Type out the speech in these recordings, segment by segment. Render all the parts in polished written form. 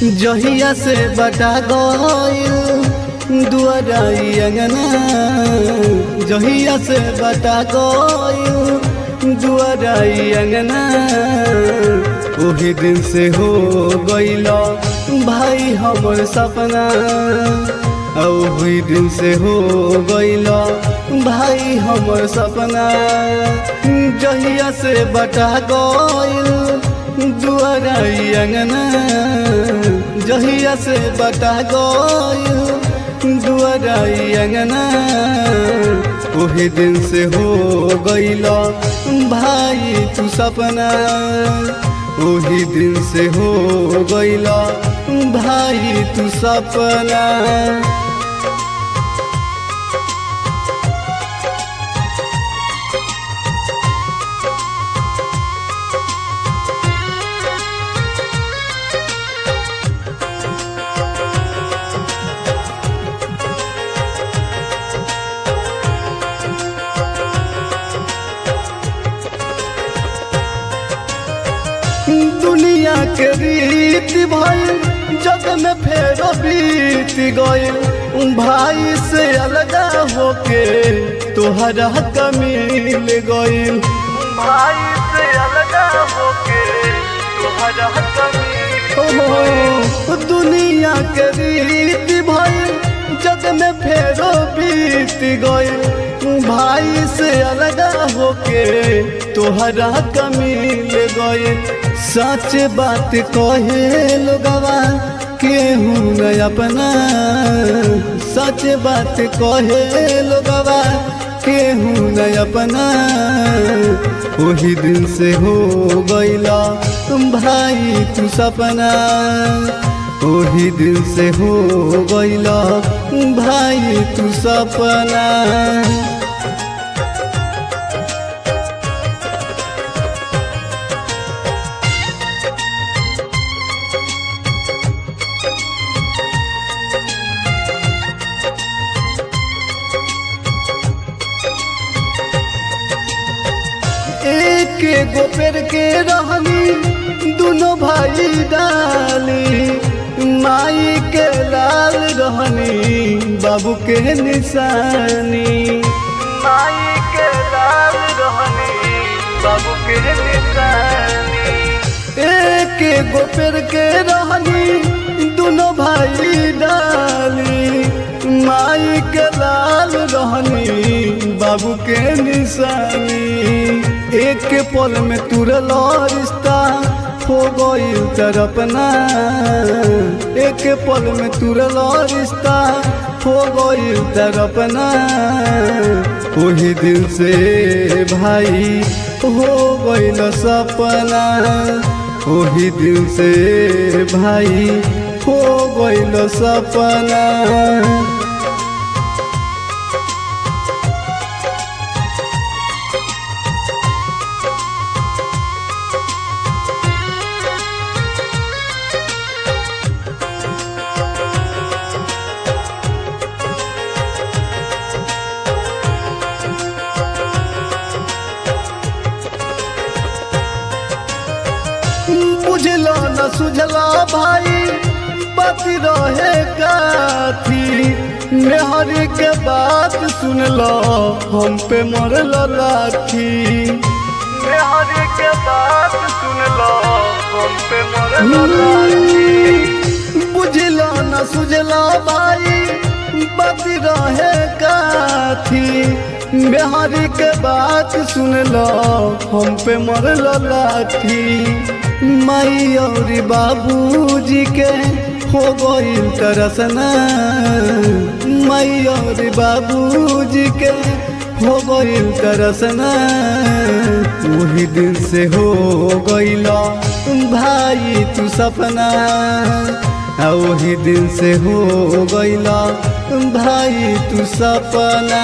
जहिया से बटा गइल दुआराई अंगना, जहिया से बटा गइल दुआराई अंगना, वही दिन से हो गइल भाई हमर सपना, वही दिन से हो गइल भाई हमर सपना। जहिया से बटा गइल दुआराई अंगना, जहिया से बटा गइल दुआराई अंगना, वही दिन से हो गइल भाई तू सपना, वही दिन से हो गइल भाई तू सपना। दुनिया के रीत भइल जग में फेरो बीत गइल, भाई से अलगा होके तोहरा कमिल गइल, भाई से अलगा होके तोहरा कमिल। दुनिया के रीत भइल जग में फेरो बीत गइल, भाई से अलगा होके तोहरा कमिल गइल। सच बात कहे लोगवा केहू न अपना, सच बात कहे लोगवा केहू न अपना, वही दिन से हो गइला भाई तू सपना, वही दिन से हो गइला भाई तू सपना। एक गो पेड़ के रहनी दोनों भाई डाली, माई के लाल रहनी बाबू के निशानी, माई के लाल रहनी बाबू के निशानी। एक गो पेड़ के रहनी दोनों भाई डाली, माई के लाल रहनी बाबू के निशानी। एक पल में तुरल रिश्ता हो गइल तरपना, एक पल में तुरल रिश्ता हो गइल तरपना, वही दिन से भाई हो गइल सपना, वही दिन से भाई हो गइल सपना। बुझला न सुझला भाई पति रहे काथी, मेहर के बात सुनला हम पे मरल लाठी, मेहर के बात सुनला हम पे मरल लाठी। बुझला न सुझला भाई पति रहे काथी, मेहर के बात सुनला हम पे मरल लाठी। माई और बाबूजी के हो गइल तरसना, माई और बाबूजी के हो गइल तरसना, वही दिन से हो गइला भाई तू सपना, वही दिन से हो गइला भाई तू सपना।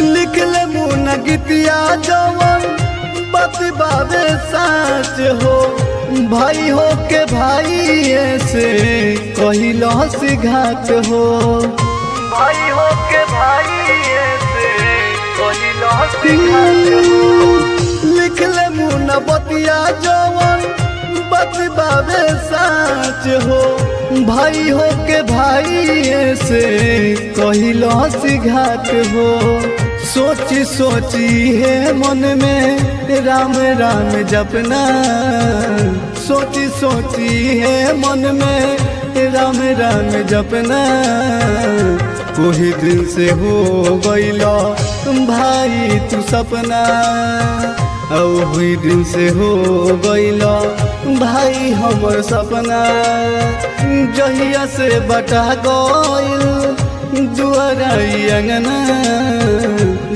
लिखले मुन गीतिया जवन बतबावे साच हो, भाई हो के भाई से कहिल से घात हो, भाई हो के भाई से कहिल से घात हो। लिख ले मुना बतिया जवन बात बाबे साच हो, भाई हो के भाई से कहिल से घात हो। सोची सोची है मन में राम राम जपना, सोची सोची है मन में राम राम जपना। वही दिन से हो गइलो भाई तू सपना, वही दिन से हो गइलो भाई हमर सपना। जहिया से बटा गइल दुआराई अंगना,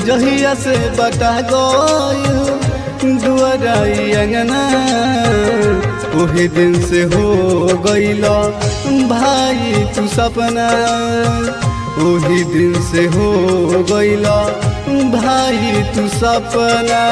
जहिया से बटा गइल दुआराई अंगना। वही दिन से हो गइलो भाई तू सपना, वही दिन से हो गइलो भाई तू सपना।